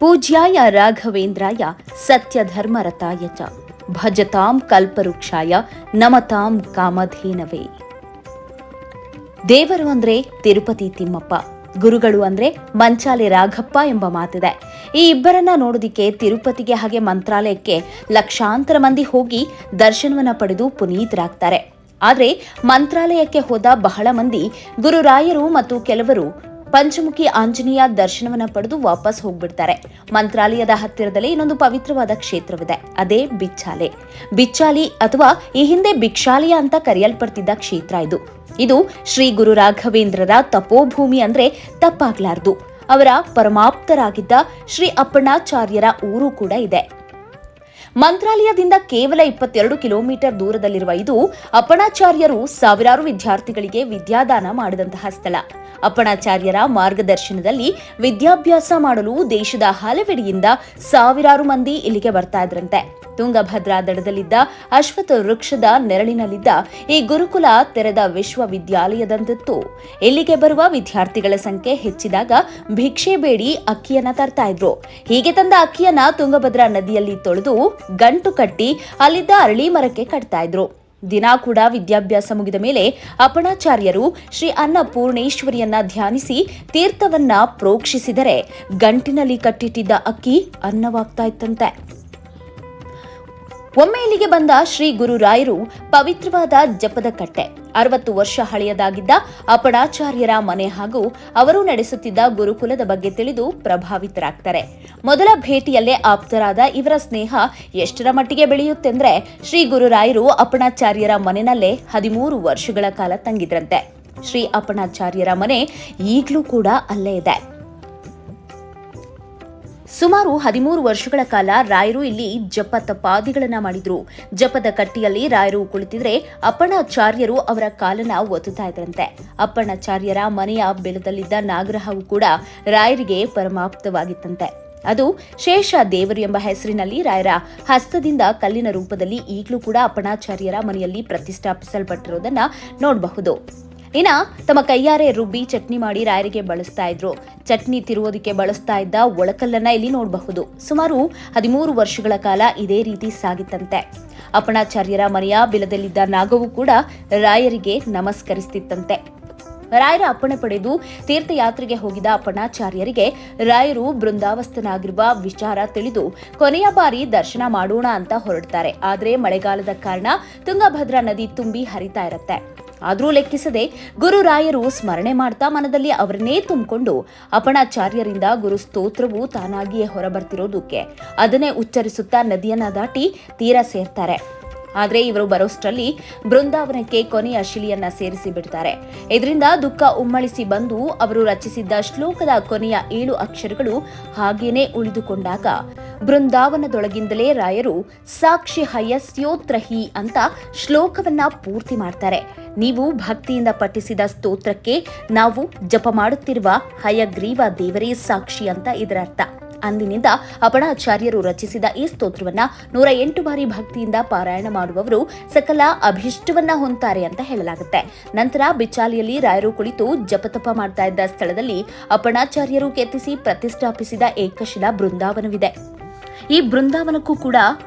ಪೂಜ್ಯಾಯ ರಾಘವೇಂದ್ರಾಯ ಸತ್ಯಧರ್ಮರತಾಯ ಚ ಭಜತಾಂ ಕಲ್ಪವೃಕ್ಷಾಯ ನಮತಾಂ ಕಾಮಧೇನವೇ. ದೇವರು ಅಂದ್ರೆ ತಿರುಪತಿ ತಿಮ್ಮಪ್ಪ, ಗುರುಗಳು ಅಂದ್ರೆ ಮಂಚಾಲೆ ರಾಘಪ್ಪ ಎಂಬ ಮಾತಿದೆ. ಈ ಇಬ್ಬರನ್ನ ನೋಡೋದಿಕ್ಕೆ ತಿರುಪತಿಗೆ ಹಾಗೆ ಮಂತ್ರಾಲಯಕ್ಕೆ ಲಕ್ಷಾಂತರ ಮಂದಿ ಹೋಗಿ ದರ್ಶನವನ್ನ ಪಡೆದು ಪುನೀತರಾಗ್ತಾರೆ. ಆದರೆ ಮಂತ್ರಾಲಯಕ್ಕೆ ಹೋದ ಬಹಳ ಮಂದಿ ಗುರುರಾಯರು ಮತ್ತು ಕೆಲವರು ಪಂಚಮುಖಿ ಆಂಜನೇಯ ದರ್ಶನವನ್ನ ಪಡೆದು ವಾಪಸ್ ಹೋಗ್ಬಿಡ್ತಾರೆ. ಮಂತ್ರಾಲಯದ ಹತ್ತಿರದಲ್ಲಿ ಇನ್ನೊಂದು ಪವಿತ್ರವಾದ ಕ್ಷೇತ್ರವಿದೆ, ಅದೇ ಬಿಚ್ಚಾಲಿ ಅಥವಾ ಈ ಹಿಂದೆ ಭಿಕ್ಷಾಲಯ ಅಂತ ಕರೆಯಲ್ಪಡ್ತಿದ್ದ ಕ್ಷೇತ್ರ ಇದು ಶ್ರೀ ಗುರು ರಾಘವೇಂದ್ರರ ತಪೋಭೂಮಿ ಅಂದ್ರೆ ತಪ್ಪಾಗ್ಲಾರ್ದು. ಅವರ ಪರಮಾಪ್ತರಾಗಿದ್ದ ಶ್ರೀ ಅಪ್ಪಣಾಚಾರ್ಯರ ಊರು ಕೂಡ ಇದೆ. ಮಂತ್ರಾಲಯದಿಂದ ಕೇವಲ 22 ಕಿಲೋಮೀಟರ್ ದೂರದಲ್ಲಿರುವ ಇದು ಅಪ್ಪಣಾಚಾರ್ಯರು ಸಾವಿರಾರು ವಿದ್ಯಾರ್ಥಿಗಳಿಗೆ ವಿದ್ಯಾದಾನ ಮಾಡಿದಂತಹ ಸ್ಥಳ. ಅಪ್ಪಣಾಚಾರ್ಯರ ಮಾರ್ಗದರ್ಶನದಲ್ಲಿ ವಿದ್ಯಾಭ್ಯಾಸ ಮಾಡಲು ದೇಶದ ಹಲವೆಡೆಯಿಂದ ಸಾವಿರಾರು ಮಂದಿ ಇಲ್ಲಿಗೆ ಬರ್ತಾ ಇದ್ರಂತೆ. ತುಂಗಭದ್ರಾ ದಡದಲ್ಲಿದ್ದ ಅಶ್ವತ್ಥ ವೃಕ್ಷದ ನೆರಳಿನಲ್ಲಿದ್ದ ಈ ಗುರುಕುಲ ತೆರೆದ ವಿಶ್ವವಿದ್ಯಾಲಯದಂತಿತ್ತು. ಇಲ್ಲಿಗೆ ಬರುವ ವಿದ್ಯಾರ್ಥಿಗಳ ಸಂಖ್ಯೆ ಹೆಚ್ಚಿದಾಗ ಭಿಕ್ಷೆ ಬೇಡಿ ಅಕ್ಕಿಯನ್ನ ತರ್ತಾ ಇದ್ರು. ಹೀಗೆ ತಂದ ಅಕ್ಕಿಯನ್ನ ತುಂಗಭದ್ರಾ ನದಿಯಲ್ಲಿ ತೊಳೆದು ಗಂಟು ಕಟ್ಟಿ ಅಲ್ಲಿದ್ದ ಅರಳಿ ಮರಕ್ಕೆ ಕಟ್ತಾ ಇದ್ರು. ದಿನ ಕೂಡ ವಿದ್ಯಾಭ್ಯಾಸ ಮುಗಿದ ಮೇಲೆ ಅಪ್ಪಣಾಚಾರ್ಯರು ಶ್ರೀ ಅನ್ನಪೂರ್ಣೇಶ್ವರಿಯನ್ನ ಧ್ಯಾನಿಸಿ ತೀರ್ಥವನ್ನ ಪ್ರೋಕ್ಷಿಸಿದರೆ ಗಂಟಿನಲ್ಲಿ ಕಟ್ಟಿಟ್ಟಿದ್ದ ಅಕ್ಕಿ ಅನ್ನವಾಗ್ತಾ ಇತ್ತಂತೆ. ಒಮ್ಮೆ ಇಲ್ಲಿಗೆ ಬಂದ ಶ್ರೀ ಗುರುರಾಯರು ಪವಿತ್ರವಾದ ಜಪದ ಕಟ್ಟೆ, 60 ವರ್ಷ ಹಳೆಯದಾಗಿದ್ದ ಅಪ್ಪಣಾಚಾರ್ಯರ ಮನೆ ಹಾಗೂ ಅವರು ನಡೆಸುತ್ತಿದ್ದ ಗುರುಕುಲದ ಬಗ್ಗೆ ತಿಳಿದು ಪ್ರಭಾವಿತರಾಗ್ತಾರೆ. ಮೊದಲ ಭೇಟಿಯಲ್ಲೇ ಆಪ್ತರಾದ ಇವರ ಸ್ನೇಹ ಎಷ್ಟರ ಮಟ್ಟಿಗೆ ಬೆಳೆಯುತ್ತೆಂದ್ರೆ ಶ್ರೀ ಗುರುರಾಯರು ಅಪ್ಪಣಾಚಾರ್ಯರ ಮನೆಯಲ್ಲೇ 13 ವರ್ಷಗಳ ಕಾಲ ತಂಗಿದ್ರಂತೆ. ಶ್ರೀ ಅಪ್ಪಣಾಚಾರ್ಯರ ಮನೆ ಈಗಲೂ ಕೂಡ ಅಲ್ಲೇ ಇದೆ. ಸುಮಾರು 13 ವರ್ಷಗಳ ಕಾಲ ರಾಯರು ಇಲ್ಲಿ ಜಪ ತಪಾದಿಗಳನ್ನ ಮಾಡಿದ್ರು. ಜಪದ ಕಟ್ಟಿಯಲ್ಲಿ ರಾಯರು ಕುಳಿತಿದ್ರೆ ಅಪ್ಪಣಾಚಾರ್ಯರು ಅವರ ಕಾಲನ್ನ ಒತ್ತುತ್ತಾ ಇದ್ರಂತೆ. ಅಪ್ಪಣಾಚಾರ್ಯರ ಮನೆಯ ಬೆಳದಲ್ಲಿದ್ದ ನಾಗರಹವು ಕೂಡ ರಾಯರಿಗೆ ಪರಮಾಪ್ತವಾಗಿತ್ತಂತೆ. ಅದು ಶೇಷ ದೇವರು ಎಂಬ ಹೆಸರಿನಲ್ಲಿ ರಾಯರ ಹಸ್ತದಿಂದ ಕಲ್ಲಿನ ರೂಪದಲ್ಲಿ ಈಗಲೂ ಕೂಡ ಅಪ್ಪಣಾಚಾರ್ಯರ ಮನೆಯಲ್ಲಿ ಪ್ರತಿಷ್ಠಾಪಿಸಲ್ಪಟ್ಟಿರೋದನ್ನ ನೋಡಬಹುದು. ಇನ್ನ ತಮ್ಮ ಕೈಯಾರೆ ರುಬ್ಬಿ ಚಟ್ನಿ ಮಾಡಿ ರಾಯರಿಗೆ ಬಳಸ್ತಾ ಇದ್ರು. ಚಟ್ನಿ ತಿರುವುದಕ್ಕೆ ಬಳಸ್ತಾ ಇದ್ದ ಒಳಕಲ್ಲನ್ನ ಇಲ್ಲಿ ನೋಡಬಹುದು. ಸುಮಾರು 13 ವರ್ಷಗಳ ಕಾಲ ಇದೇ ರೀತಿ ಸಾಗಿತ್ತಂತೆ. ಅಪ್ಪಣಾಚಾರ್ಯರ ಮನೆಯ ಬಿಲದಲ್ಲಿದ್ದ ನಾಗವು ಕೂಡ ರಾಯರಿಗೆ ನಮಸ್ಕರಿಸುತ್ತಿತ್ತಂತೆ. ರಾಯರ ಅಪ್ಪಣೆ ಪಡೆದು ತೀರ್ಥಯಾತ್ರೆಗೆ ಹೋಗಿದ ಅಪ್ಪಣಾಚಾರ್ಯರಿಗೆ ರಾಯರು ಬೃಂದಾವಸ್ಥನಾಗಿರುವ ವಿಚಾರ ತಿಳಿದು ಕೊನೆಯ ಬಾರಿ ದರ್ಶನ ಮಾಡೋಣ ಅಂತ ಹೊರಡ್ತಾರೆ. ಆದ್ರೆ ಮಳೆಗಾಲದ ಕಾರಣ ತುಂಗಭದ್ರಾ ನದಿ ತುಂಬಿ ಹರಿತಾ ಇರತ್ತೆ. ಆದರೂ ಲೆಕ್ಕಿಸದೆ ಗುರುರಾಯರು ಸ್ಮರಣೆ ಮಾಡ್ತಾ ಮನದಲ್ಲಿ ಅವರನ್ನೇ ತುಂಬಿಕೊಂಡು ಅಪ್ಪಣಾಚಾರ್ಯರಿಂದ ಗುರು ಸ್ತೋತ್ರವು ತಾನಾಗಿಯೇ ಹೊರಬರ್ತಿರೋದಕ್ಕೆ ಅದನ್ನೇ ಉಚ್ಚರಿಸುತ್ತಾ ನದಿಯನ್ನ ದಾಟಿ ತೀರ ಸೇರ್ತಾರೆ. ಆದ್ರೆ ಇವರು ಬರೋಷ್ಟರಲ್ಲಿ ಬೃಂದಾವನಕ್ಕೆ ಕೊನೆಯ ಶಿಲಿಯನ್ನ ಸೇರಿಸಿ ಬಿಡ್ತಾರೆ. ಇದರಿಂದ ದುಃಖ ಉಮ್ಮಳಿಸಿ ಬಂದು ಅವರು ರಚಿಸಿದ್ದ ಶ್ಲೋಕದ ಕೊನೆಯ 7 ಅಕ್ಷರಗಳು ಹಾಗೇನೆ ಉಳಿದುಕೊಂಡಾಗ ಬೃಂದಾವನದೊಳಗಿಂದಲೇ ರಾಯರು ಸಾಕ್ಷಿ ಹಯಸ್ಯೋತ್ರಹಿ ಅಂತ ಶ್ಲೋಕವನ್ನ ಪೂರ್ತಿ ಮಾಡ್ತಾರೆ. ನೀವು ಭಕ್ತಿಯಿಂದ ಪಠಿಸಿದ ಸ್ತೋತ್ರಕ್ಕೆ ನಾವು ಜಪ ಮಾಡುತ್ತಿರುವ ಹಯಗ್ರೀವ ದೇವರೇ ಸಾಕ್ಷಿ ಅಂತ ಇದರ ಅರ್ಥ. ಅಂದಿನಿಂದ ಅಪ್ಪಣಾಚಾರ್ಯರು ರಚಿಸಿದ ಈ ಸ್ತೋತ್ರವನ್ನ 108 ಬಾರಿ ಭಕ್ತಿಯಿಂದ ಪಾರಾಯಣ ಮಾಡುವವರು ಸಕಲ ಅಭಿಷ್ಟವನ್ನ ಹೊಂತಾರೆ ಅಂತ ಹೇಳಲಾಗುತ್ತೆ. ನಂತರ ಬಿಚ್ಚಾಲಿಯಲ್ಲಿ ರಾಯರು ಕುಳಿತು ಜಪತಪ ಮಾಡ್ತಾ ಇದ್ದ ಸ್ಥಳದಲ್ಲಿ ಅಪ್ಪಣಾಚಾರ್ಯರು ಕೆತ್ತಿಸಿ ಪ್ರತಿಷ್ಠಾಪಿಸಿದ ಏಕಶಿಲಾ ಬೃಂದಾವನವಿದೆ. ಈ ಬೃಂದಾವನಕ್ಕೂ ಕೂಡ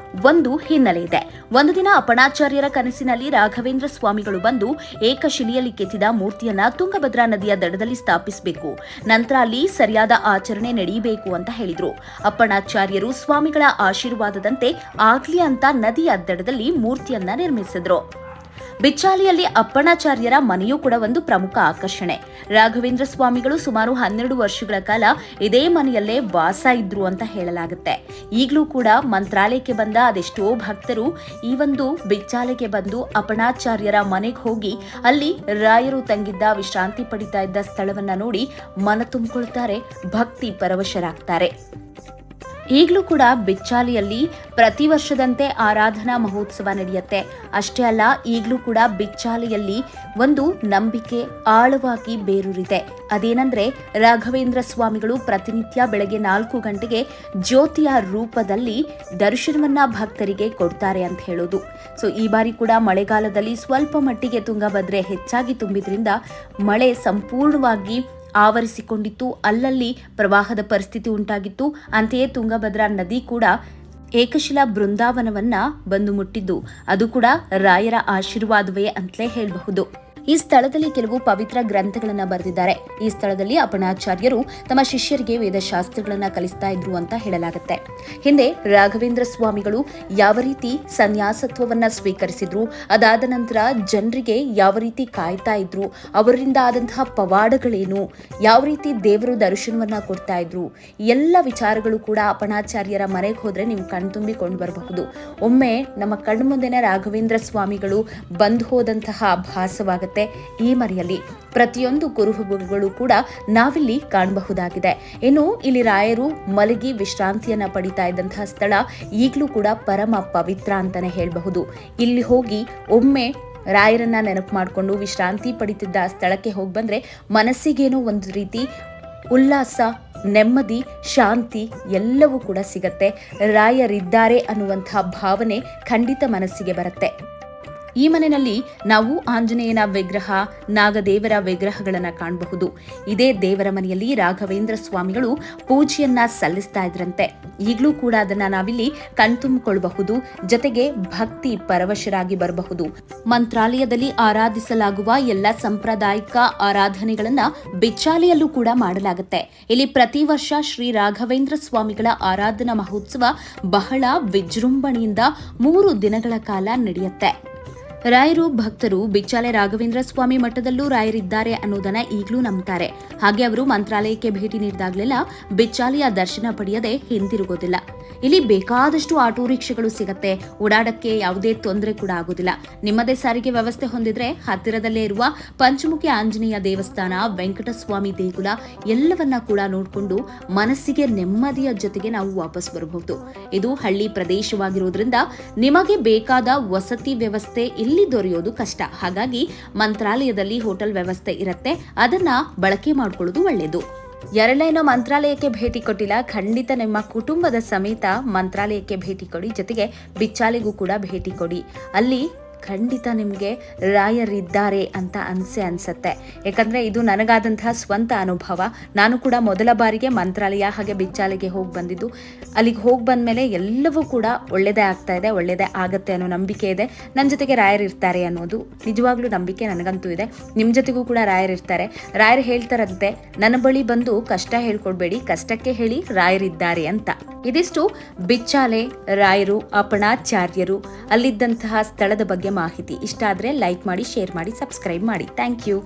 ಒಂದು ಹಿನ್ನೆಲೆ ಇದೆ. ಒಂದು ದಿನ ಅಪ್ಪಣಾಚಾರ್ಯರ ಕನಸಿನಲ್ಲಿ ರಾಘವೇಂದ್ರ ಸ್ವಾಮಿಗಳು ಬಂದು ಏಕಶಿಲೆಯಲ್ಲಿ ಕೆತ್ತಿದ ಮೂರ್ತಿಯನ್ನ ತುಂಗಭದ್ರಾ ನದಿಯ ದಡದಲ್ಲಿ ಸ್ಥಾಪಿಸಬೇಕು, ನಂತರ ಅಲ್ಲಿ ಸರಿಯಾದ ಆಚರಣೆ ನಡೆಯಬೇಕು ಅಂತ ಹೇಳಿದ್ರು. ಅಪ್ಪಣಾಚಾರ್ಯರು ಸ್ವಾಮಿಗಳ ಆಶೀರ್ವಾದದಂತೆ ಆಗ್ಲಿ ಅಂತ ನದಿಯ ದಡದಲ್ಲಿ ಮೂರ್ತಿಯನ್ನ ನಿರ್ಮಿಸಿದ್ರು. ಬಿಚ್ಚಾಲಿಯಲ್ಲಿ ಅಪ್ಪಣಾಚಾರ್ಯರ ಮನೆಯೂ ಕೂಡ ಒಂದು ಪ್ರಮುಖ ಆಕರ್ಷಣೆ. ರಾಘವೇಂದ್ರ ಸ್ವಾಮಿಗಳು ಸುಮಾರು 12 ವರ್ಷಗಳ ಕಾಲ ಇದೇ ಮನೆಯಲ್ಲೇ ವಾಸ ಇದ್ರು ಅಂತ ಹೇಳಲಾಗುತ್ತೆ. ಈಗಲೂ ಕೂಡ ಮಂತ್ರಾಲಯಕ್ಕೆ ಬಂದ ಅದೆಷ್ಟೋ ಭಕ್ತರು ಈ ಒಂದು ಬಿಚ್ಚಾಲಿಗೆ ಬಂದು ಅಪ್ಪಣಾಚಾರ್ಯರ ಮನೆಗೆ ಹೋಗಿ ಅಲ್ಲಿ ರಾಯರು ತಂಗಿದ್ದ ವಿಶ್ರಾಂತಿ ಪಡಿತಾ ಇದ್ದ ಸ್ಥಳವನ್ನ ನೋಡಿ ಮನ ತುಂಬಿಕೊಳ್ತಾರೆ, ಭಕ್ತಿ ಪರವಶರಾಗ್ತಾರೆ. ಈಗಲೂ ಕೂಡ ಬಿಚ್ಚಾಲಿಯಲ್ಲಿ ಪ್ರತಿ ವರ್ಷದಂತೆ ಆರಾಧನಾ ಮಹೋತ್ಸವ ನಡೆಯುತ್ತೆ. ಅಷ್ಟೇ ಅಲ್ಲ, ಈಗಲೂ ಕೂಡ ಬಿಚ್ಚಾಲಿಯಲ್ಲಿ ಒಂದು ನಂಬಿಕೆ ಆಳವಾಗಿ ಬೇರೂರಿದೆ. ಅದೇನೆಂದ್ರೆ ರಾಘವೇಂದ್ರ ಸ್ವಾಮಿಗಳು ಪ್ರತಿನಿತ್ಯ ಬೆಳಗ್ಗೆ 4 ಗಂಟೆಗೆ ಜ್ಯೋತಿಯ ರೂಪದಲ್ಲಿ ದರ್ಶನವನ್ನ ಭಕ್ತರಿಗೆ ಕೊಡ್ತಾರೆ ಅಂತ ಹೇಳೋದು. ಸೊ ಈ ಬಾರಿ ಕೂಡ ಮಳೆಗಾಲದಲ್ಲಿ ಸ್ವಲ್ಪ ಮಟ್ಟಿಗೆ ತುಂಗಭದ್ರೆ ಹೆಚ್ಚಾಗಿ ತುಂಬಿದ್ರಿಂದ ಮಳೆ ಸಂಪೂರ್ಣವಾಗಿ ಆವರಿಸಿಕೊಂಡಿತ್ತು. ಅಲ್ಲಲ್ಲಿ ಪ್ರವಾಹದ ಪರಿಸ್ಥಿತಿ ಉಂಟಾಗಿತ್ತು. ಅಂತೆಯೇ ತುಂಗಭದ್ರಾ ನದಿ ಕೂಡ ಏಕಶಿಲಾ ಬೃಂದಾವನವನ್ನ ಬಂದು ಮುಟ್ಟಿದ್ದು ಅದು ಕೂಡ ರಾಯರ ಆಶೀರ್ವಾದವೇ ಅಂತಲೇ ಹೇಳಬಹುದು. ಈ ಸ್ಥಳದಲ್ಲಿ ಕೆಲವು ಪವಿತ್ರ ಗ್ರಂಥಗಳನ್ನ ಬರೆದಿದ್ದಾರೆ. ಈ ಸ್ಥಳದಲ್ಲಿ ಅಪ್ಪಣಾಚಾರ್ಯರು ತಮ್ಮ ಶಿಷ್ಯರಿಗೆ ವೇದಶಾಸ್ತ್ರಗಳನ್ನ ಕಲಿಸ್ತಾ ಇದ್ರು ಅಂತ ಹೇಳಲಾಗುತ್ತೆ. ಹಿಂದೆ ರಾಘವೇಂದ್ರ ಸ್ವಾಮಿಗಳು ಯಾವ ರೀತಿ ಸನ್ಯಾಸತ್ವವನ್ನ ಸ್ವೀಕರಿಸಿದ್ರು, ಅದಾದ ನಂತರ ಜನರಿಗೆ ಯಾವ ರೀತಿ ಕಾಯ್ತಾ ಇದ್ರು, ಅವರಿಂದ ಆದಂತಹ ಪವಾಡಗಳೇನು, ಯಾವ ರೀತಿ ದೇವರು ದರ್ಶನವನ್ನ ಕೊಡ್ತಾ ಇದ್ರು, ಎಲ್ಲ ವಿಚಾರಗಳು ಕೂಡ ಅಪ್ಪಣಾಚಾರ್ಯರ ಮನೆಗೆ ಹೋದ್ರೆ ನೀವು ಕಣ್ತುಂಬಿಕೊಂಡು ಬರಬಹುದು. ಒಮ್ಮೆ ನಮ್ಮ ಕಣ್ಮುಂದೆನೆ ರಾಘವೇಂದ್ರ ಸ್ವಾಮಿಗಳು ಬಂದು ಹೋದಂತಹ ಭಾಸವಾಗುತ್ತೆ. ಈ ಮನೆಯಲ್ಲಿ ಪ್ರತಿಯೊಂದು ಕುರುಹುಗಳು ಕೂಡ ನಾವಿಲ್ಲಿ ಕಾಣಬಹುದಾಗಿದೆ. ಇನ್ನು ಇಲ್ಲಿ ರಾಯರು ಮಲಗಿ ವಿಶ್ರಾಂತಿಯನ್ನ ಪಡಿತಾ ಇದ್ದಂತಹ ಸ್ಥಳ ಈಗಲೂ ಕೂಡ ಪರಮ ಪವಿತ್ರ ಅಂತಾನೆ ಹೇಳಬಹುದು. ಇಲ್ಲಿ ಹೋಗಿ ಒಮ್ಮೆ ರಾಯರನ್ನ ನೆನಪು ಮಾಡಿಕೊಂಡು ವಿಶ್ರಾಂತಿ ಪಡಿತಿದ್ದ ಸ್ಥಳಕ್ಕೆ ಹೋಗಿ ಬಂದ್ರೆ ಮನಸ್ಸಿಗೇನೋ ಒಂದು ರೀತಿ ಉಲ್ಲಾಸ, ನೆಮ್ಮದಿ, ಶಾಂತಿ ಎಲ್ಲವೂ ಕೂಡ ಸಿಗತ್ತೆ. ರಾಯರಿದ್ದಾರೆ ಅನ್ನುವಂತಹ ಭಾವನೆ ಖಂಡಿತ ಮನಸ್ಸಿಗೆ ಬರುತ್ತೆ. ಈ ಮನೆಯಲ್ಲಿ ನಾವು ಆಂಜನೇಯನ ವಿಗ್ರಹ, ನಾಗದೇವರ ವಿಗ್ರಹಗಳನ್ನ ಕಾಣಬಹುದು. ಇದೇ ದೇವರ ಮನೆಯಲ್ಲಿ ರಾಘವೇಂದ್ರ ಸ್ವಾಮಿಗಳು ಪೂಜೆಯನ್ನ ಸಲ್ಲಿಸ್ತಾ ಇದ್ರಂತೆ. ಈಗಲೂ ಕೂಡ ಅದನ್ನ ನಾವಿಲ್ಲಿ ಕಣ್ತುಂಬಿಕೊಳ್ಳಬಹುದು. ಜೊತೆಗೆ ಭಕ್ತಿ ಪರವಶರಾಗಿ ಬರಬಹುದು. ಮಂತ್ರಾಲಯದಲ್ಲಿ ಆರಾಧಿಸಲಾಗುವ ಎಲ್ಲ ಸಾಂಪ್ರದಾಯಿಕ ಆರಾಧನೆಗಳನ್ನ ಬಿಚ್ಚಾಲೆಯಲ್ಲೂ ಕೂಡ ಮಾಡಲಾಗುತ್ತೆ. ಇಲ್ಲಿ ಪ್ರತಿ ವರ್ಷ ಶ್ರೀ ರಾಘವೇಂದ್ರ ಸ್ವಾಮಿಗಳ ಆರಾಧನಾ ಮಹೋತ್ಸವ ಬಹಳ ವಿಜೃಂಭಣೆಯಿಂದ 3 ದಿನಗಳ ಕಾಲ ನಡೆಯುತ್ತೆ. ರಾಯರು ಭಕ್ತರು ಬಿಚ್ಚಾಲೆ ರಾಘವೇಂದ್ರ ಸ್ವಾಮಿ ಮಠದಲ್ಲೂ ರಾಯರಿದ್ದಾರೆ ಅನ್ನೋದನ್ನ ಈಗಲೂ ನಂಬ್ತಾರೆ. ಹಾಗೆ ಅವರು ಮಂತ್ರಾಲಯಕ್ಕೆ ಭೇಟಿ ನೀಡಿದಾಗಲೆಲ್ಲ ಬಿಚ್ಚಾಲೆಯ ದರ್ಶನ ಪಡೆಯದೆ ಹಿಂದಿರುಗೋದಿಲ್ಲ. ಇಲ್ಲಿ ಬೇಕಾದಷ್ಟು ಆಟೋ ರಿಕ್ಷಾಗಳು ಸಿಗತ್ತೆ. ಓಡಾಡಕ್ಕೆ ಯಾವುದೇ ತೊಂದರೆ ಕೂಡ ಆಗೋದಿಲ್ಲ. ನಿಮ್ಮದೇ ಸಾರಿಗೆ ವ್ಯವಸ್ಥೆ ಹೊಂದಿದ್ರೆ ಹತ್ತಿರದಲ್ಲೇ ಇರುವ ಪಂಚಮುಖಿ ಆಂಜನೇಯ ದೇವಸ್ಥಾನ, ವೆಂಕಟಸ್ವಾಮಿ ದೇಗುಲ ಎಲ್ಲವನ್ನ ಕೂಡ ನೋಡಿಕೊಂಡು ಮನಸ್ಸಿಗೆ ನೆಮ್ಮದಿಯ ಜೊತೆಗೆ ನಾವು ವಾಪಸ್ ಬರಬಹುದು. ಇದು ಹಳ್ಳಿ ಪ್ರದೇಶವಾಗಿರೋದ್ರಿಂದ ನಿಮಗೆ ಬೇಕಾದ ವಸತಿ ವ್ಯವಸ್ಥೆ ಇಲ್ಲಿ ದೊರೆಯೋದು ಕಷ್ಟ. ಹಾಗಾಗಿ ಮಂತ್ರಾಲಯದಲ್ಲಿ ಹೋಟೆಲ್ ವ್ಯವಸ್ಥೆ ಇರುತ್ತೆ, ಅದನ್ನ ಬಳಕೆ ಮಾಡಿಕೊಳ್ಳೋದು ಒಳ್ಳೆಯದು. ಯಾರೆಲ್ಲ ಮಂತ್ರಾಲಯಕ್ಕೆ ಭೇಟಿ ಕೊಟ್ಟಿಲ್ಲ, ಖಂಡಿತ ನಿಮ್ಮ ಕುಟುಂಬದ ಸಮೇತ ಮಂತ್ರಾಲಯಕ್ಕೆ ಭೇಟಿ ಕೊಡಿ. ಜೊತೆಗೆ ಬಿಚ್ಚಾಲೆಗೂ ಕೂಡ ಭೇಟಿ ಕೊಡಿ. ಅಲ್ಲಿ ಖಂಡಿತ ನಿಮಗೆ ರಾಯರಿದ್ದಾರೆ ಅಂತ ಅನ್ಸತ್ತೆ. ಯಾಕಂದ್ರೆ ಇದು ನನಗಾದಂತಹ ಸ್ವಂತ ಅನುಭವ. ನಾನು ಕೂಡ ಮೊದಲ ಬಾರಿಗೆ ಮಂತ್ರಾಲಯ ಹಾಗೆ ಬಿಚ್ಚಾಲೆಗೆ ಹೋಗಿ ಬಂದಿದ್ದು. ಅಲ್ಲಿಗೆ ಹೋಗಿ ಬಂದ್ಮೇಲೆ ಎಲ್ಲವೂ ಕೂಡ ಒಳ್ಳೇದೇ ಆಗ್ತಾ ಇದೆ, ಒಳ್ಳೇದೇ ಆಗತ್ತೆ ಅನ್ನೋ ನಂಬಿಕೆ ಇದೆ. ನನ್ನ ಜೊತೆಗೆ ರಾಯರಿರ್ತಾರೆ ಅನ್ನೋದು ನಿಜವಾಗ್ಲೂ ನಂಬಿಕೆ ನನಗಂತೂ ಇದೆ. ನಿಮ್ಮ ಜೊತೆಗೂ ಕೂಡ ರಾಯರಿರ್ತಾರೆ. ರಾಯರು ಹೇಳ್ತಾರಂತೆ, ನನ್ನ ಬಳಿ ಬಂದು ಕಷ್ಟ ಹೇಳ್ಕೊಡ್ಬೇಡಿ, ಕಷ್ಟಕ್ಕೆ ಹೇಳಿ ರಾಯರಿದ್ದಾರೆ ಅಂತ. ಇದಿಷ್ಟು ಬಿಚ್ಚಾಲೆ ರಾಯರು, ಅಪ್ಪಣಾಚಾರ್ಯರು, ಅಲ್ಲಿದ್ದಂತಹ ಸ್ಥಳದ ಬಗ್ಗೆ ಮಾಹಿತಿ. ಇಷ್ಟ ಆದರೆ ಲೈಕ್ ಮಾಡಿ, ಶೇರ್ ಮಾಡಿ, ಸಬ್ಸ್ಕ್ರೈಬ್ ಮಾಡಿ. Thank you.